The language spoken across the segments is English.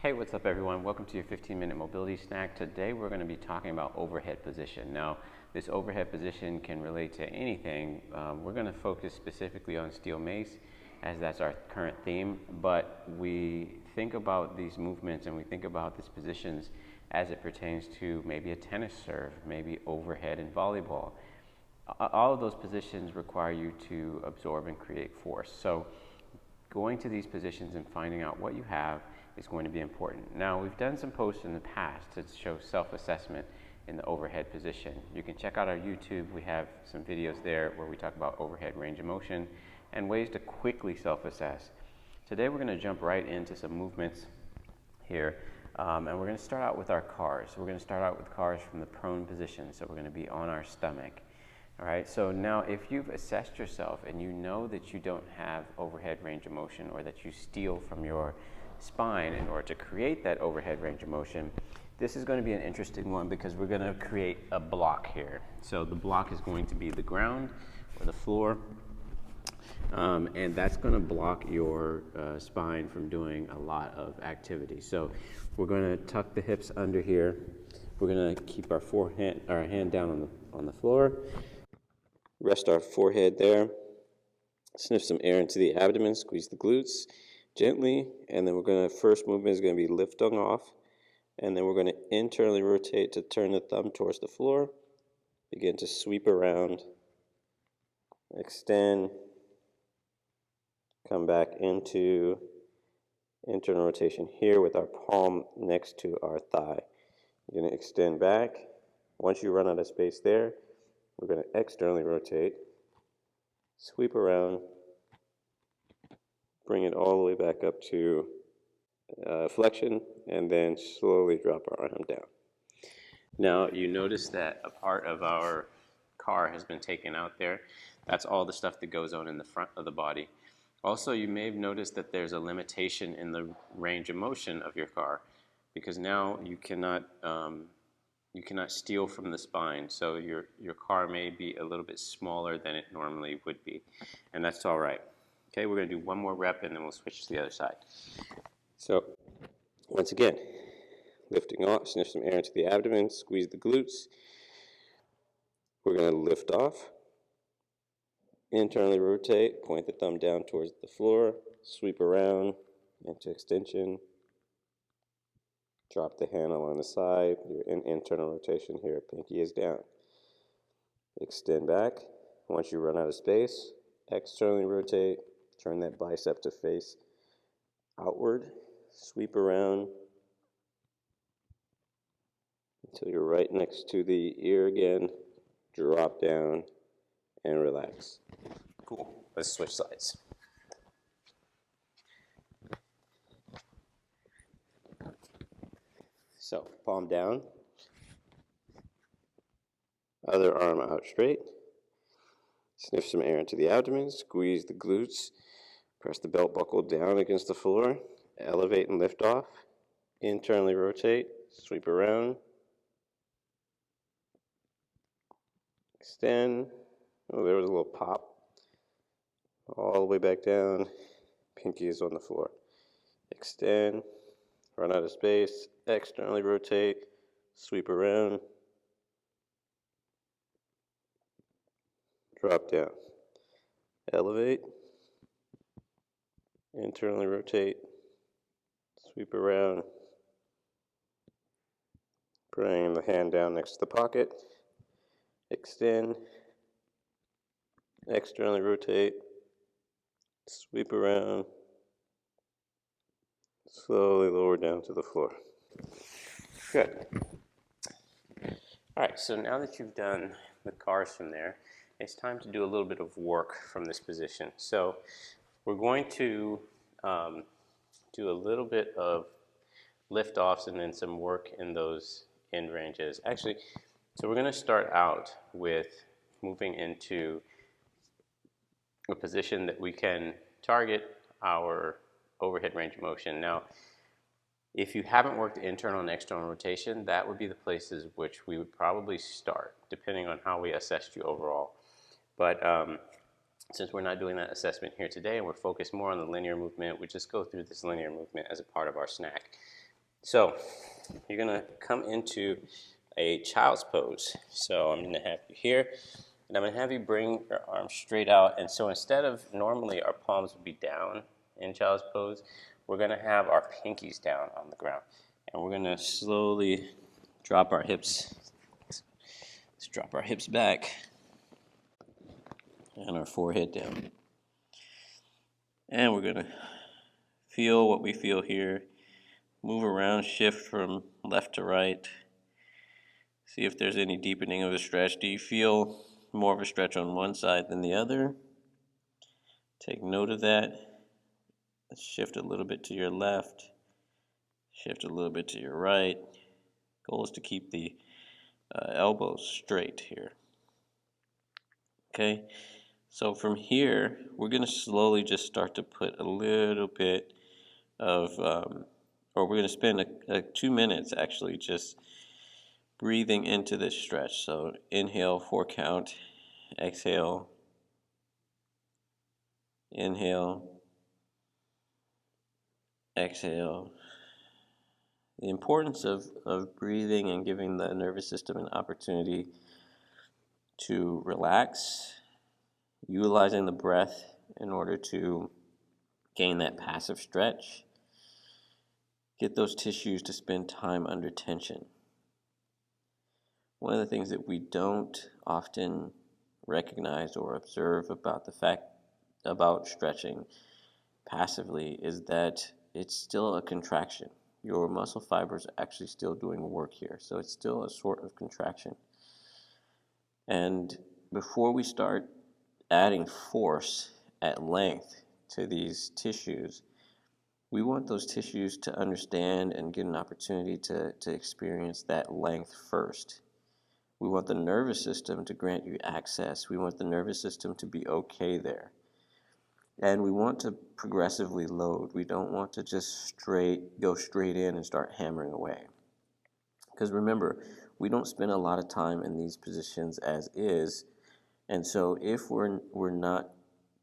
Hey, what's up everyone? Welcome to your 15-minute mobility snack. Today we're going to be talking about overhead position. Now, this overhead position can relate to anything. We're going to focus specifically on steel mace as that's our current theme, but we think about these movements and we think about these positions as it pertains to maybe a tennis serve, maybe overhead in volleyball. All of those positions require you to absorb and create force. So going to these positions and finding out what you have is going to be important. Now, we've done some posts in the past to show self-assessment in the overhead position. You can check out our YouTube. We have some videos there where we talk about overhead range of motion and ways to quickly self-assess. Today, we're going to jump right into some movements here, and we're going to start out with our cars. We're going to start out with cars from the prone position, so we're going to be on our stomach. All right, so now if you've assessed yourself and you know that you don't have overhead range of motion or that you steal from your spine in order to create that overhead range of motion, this is going to be an interesting one because we're going to create a block here. So the block is going to be the ground or the floor, and that's going to block your spine from doing a lot of activity. So we're going to tuck the hips under here. We're going to keep our hand down on the floor. Rest our forehead there. Sniff some air into the abdomen. Squeeze the glutes gently, and then first movement is going to be lifting off, and then we're going to internally rotate to turn the thumb towards the floor. Begin to sweep around, extend, come back into internal rotation here with our palm next to our thigh. You're going to extend back. Once you run out of space there, we're going to externally rotate, sweep around, bring it all the way back up to flexion, and then slowly drop our arm down. Now, you notice that a part of our car has been taken out there. That's all the stuff that goes on in the front of the body. Also, you may have noticed that there's a limitation in the range of motion of your car because now you cannot steal from the spine, so your car may be a little bit smaller than it normally would be, and that's all right. Okay, we're going to do one more rep and then we'll switch to the other side. So, once again, lifting off, sniff some air into the abdomen, squeeze the glutes. We're going to lift off, internally rotate, point the thumb down towards the floor, sweep around into extension. Drop the hand along the side. You're in internal rotation here. Pinky is down. Extend back. Once you run out of space, externally rotate. Turn that bicep to face outward. Sweep around until you're right next to the ear again. Drop down and relax. Cool. Let's switch sides. So, palm down, other arm out straight, sniff some air into the abdomen, squeeze the glutes, press the belt buckle down against the floor, elevate and lift off, internally rotate, sweep around, extend, oh there was a little pop, all the way back down, pinky is on the floor, extend, run out of space, externally rotate, sweep around, drop down, elevate, internally rotate, sweep around, bring the hand down next to the pocket, extend, externally rotate, sweep around, slowly lower down to the floor. Good. All right, so now that you've done the cars from there, it's time to do a little bit of work from this position. So we're going to do a little bit of lift-offs and then some work in those end ranges. Actually, so we're going to start out with moving into a position that we can target our overhead range of motion. Now, if you haven't worked internal and external rotation, that would be the places which we would probably start, depending on how we assessed you overall. But since we're not doing that assessment here today and we're focused more on the linear movement, we just go through this linear movement as a part of our snack. So you're gonna come into a child's pose. So I'm gonna have you here, and I'm gonna have you bring your arms straight out. And so instead of normally our palms would be down in child's pose, we're gonna have our pinkies down on the ground. And we're gonna slowly drop our hips. Let's drop our hips back and our forehead down. And we're gonna feel what we feel here. Move around, shift from left to right. See if there's any deepening of the stretch. Do you feel more of a stretch on one side than the other? Take note of that. Let's shift a little bit to your left. Shift a little bit to your right. Goal is to keep the elbows straight here. Okay, so from here, we're going to slowly just start to put a little bit of, or we're going to spend 2 minutes actually just breathing into this stretch. So inhale, 4 count, exhale, inhale, exhale. The importance of breathing and giving the nervous system an opportunity to relax, utilizing the breath in order to gain that passive stretch, get those tissues to spend time under tension. One of the things that we don't often recognize or observe about stretching passively is that it's still a contraction. Your muscle fibers are actually still doing work here, so it's still a sort of contraction. And before we start adding force at length to these tissues, we want those tissues to understand and get an opportunity to experience that length first. We want the nervous system to grant you access. We want the nervous system to be okay there. And we want to progressively load. We don't want to just go straight in and start hammering away. Because remember, we don't spend a lot of time in these positions as is. And so if we're not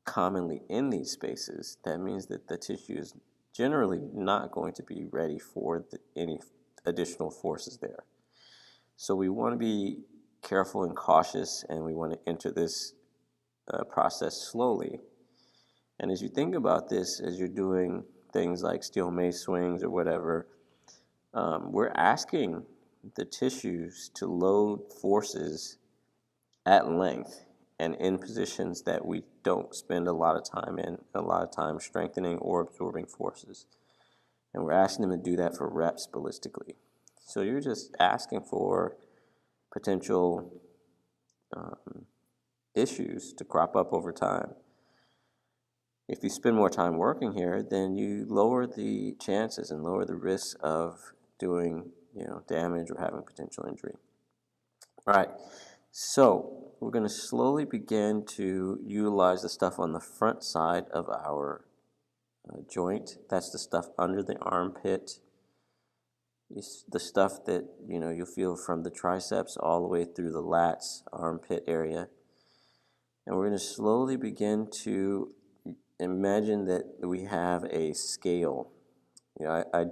commonly in these spaces, that means that the tissue is generally not going to be ready for any additional forces there. So we want to be careful and cautious, and we want to enter this process slowly. And as you think about this, as you're doing things like steel mace swings or whatever, we're asking the tissues to load forces at length and in positions that we don't spend a lot of time strengthening or absorbing forces. And we're asking them to do that for reps ballistically. So you're just asking for potential issues to crop up over time. If you spend more time working here, then you lower the chances and lower the risk of doing damage or having potential injury. All right. So we're going to slowly begin to utilize the stuff on the front side of our joint. That's the stuff under the armpit. It's the stuff that you'll feel from the triceps all the way through the lats, armpit area. And we're going to slowly begin to imagine that we have a scale. I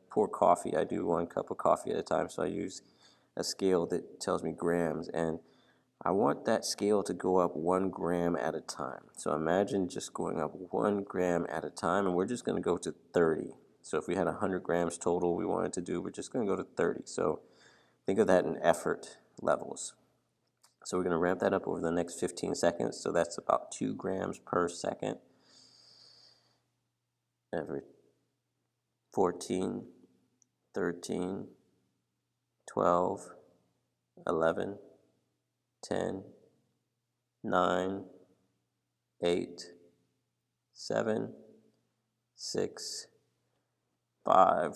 pour coffee. I do 1 cup of coffee at a time, so I use a scale that tells me grams, and I want that scale to go up 1 gram at a time. So imagine just going up 1 gram at a time, and we're just going to go to 30. So if we had 100 grams total we wanted to do, we're just going to go to 30. So think of that in effort levels. So we're going to ramp that up over the next 15 seconds. So that's about 2 grams per second. Every 14, 13, 12, 11, 10, 9, 8, 7, 6, 5,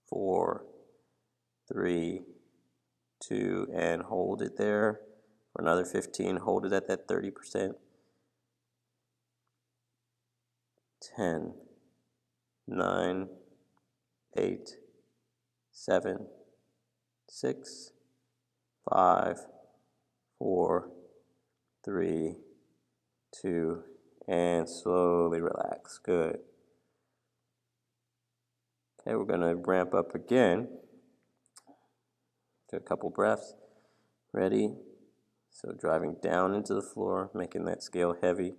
4, 3, 2, and hold it there for another 15. Hold it at that 30%. 10, 9, 8, 7, 6, 5, 4, 3, 2, and slowly relax. Good. Okay, we're going to ramp up again. Take a couple breaths. Ready? So driving down into the floor, making that scale heavy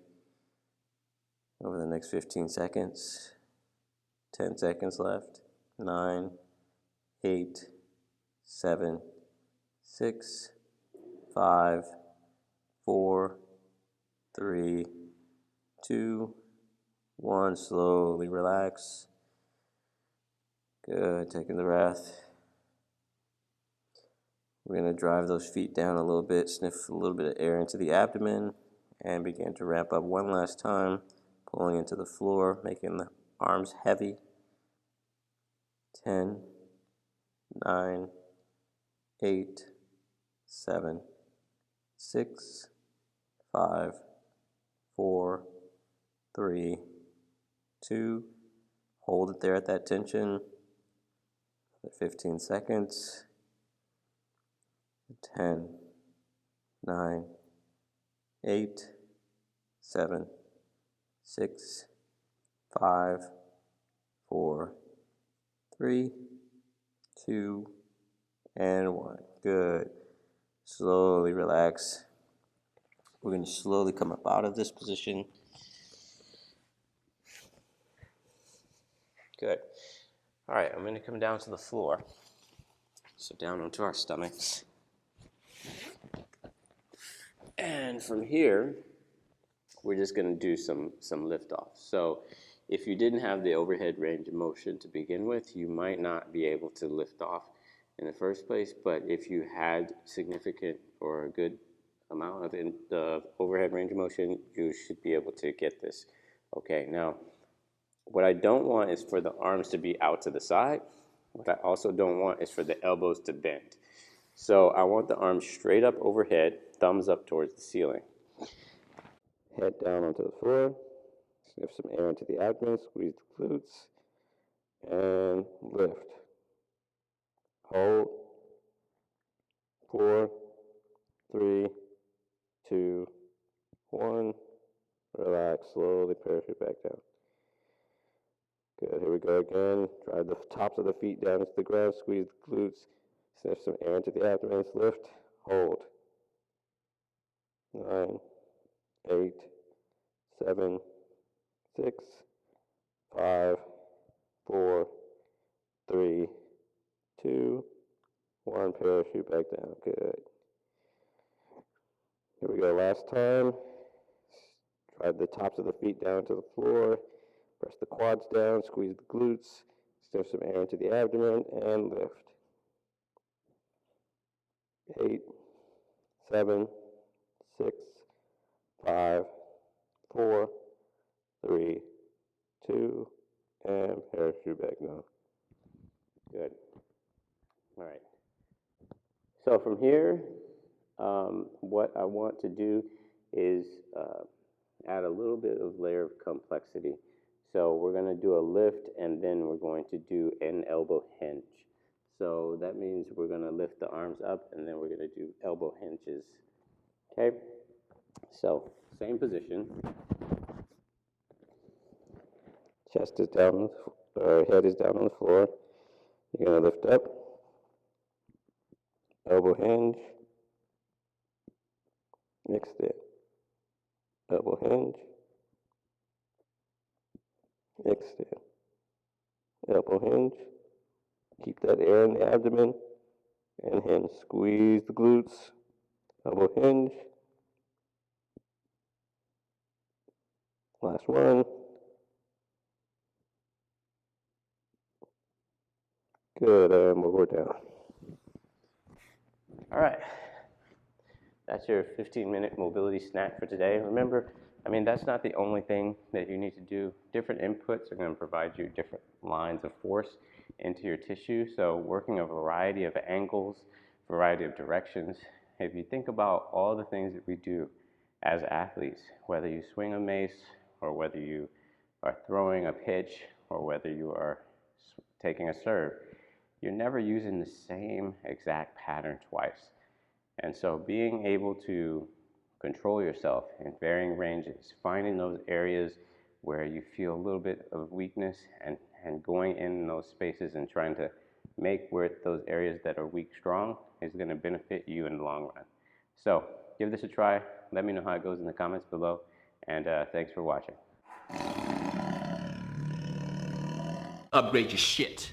over the next 15 seconds. 10 seconds left. 9, 8, 7, 6, 5, 4, 3, 2, 1. Slowly relax. Good. Taking the breath. We're going to drive those feet down a little bit, sniff a little bit of air into the abdomen, and begin to ramp up one last time, pulling into the floor, making the arms heavy. 10, 9, 8, 7, 6, 5, 4, 3, 2. Hold it there at that tension for 15 seconds. 10, 9, 8, 7, 6, 5, 4, 3, 2, and 1. Good. Slowly relax. We're going to slowly come up out of this position. Good. All right, I'm going to come down to the floor. So down onto our stomachs. And from here, we're just going to do some liftoff. So if you didn't have the overhead range of motion to begin with, you might not be able to lift off in the first place. But if you had significant or a good amount of the overhead range of motion, you should be able to get this. Okay, now what I don't want is for the arms to be out to the side. What I also don't want is for the elbows to bend. So I want the arms straight up overhead, thumbs up towards the ceiling. Head down onto the floor, sniff some air into the abdomen, squeeze the glutes, and lift. Hold. 4, 3, 2, 1. Relax, slowly parachute back down. Good, here we go again. Drive the tops of the feet down into the ground, squeeze the glutes, sniff some air into the abdomen, lift, hold. 9, 8, 7, 6, 5, 4, 3, 2, 1. Parachute back down. Good. Here we go. Last time. Drive the tops of the feet down to the floor. Press the quads down. Squeeze the glutes. Sniff some air into the abdomen and lift. 8, 7, 6, 5, 4, 3, 2, and parachute back down. Good. All right. So from here, what I want to do is add a little bit of layer of complexity. So we're going to do a lift, and then we're going to do an elbow hinge. So that means we're going to lift the arms up, and then we're going to do elbow hinges. Okay? So same position. Chest is down, head is down on the floor. You're going to lift up, elbow hinge, extend, elbow hinge, extend, elbow hinge. Keep that air in the abdomen and hinge. Squeeze the glutes, elbow hinge. Last one. Good, and we'll go down. All right. That's your 15-minute mobility snack for today. Remember, that's not the only thing that you need to do. Different inputs are going to provide you different lines of force into your tissue. So working a variety of angles, variety of directions. If you think about all the things that we do as athletes, whether you swing a mace or whether you are throwing a pitch or whether you are taking a serve, you're never using the same exact pattern twice. And so being able to control yourself in varying ranges, finding those areas where you feel a little bit of weakness and and going in those spaces and trying to make where those areas that are weak strong is going to benefit you in the long run. So give this a try. Let me know how it goes in the comments below, and thanks for watching. Upgrade your shit.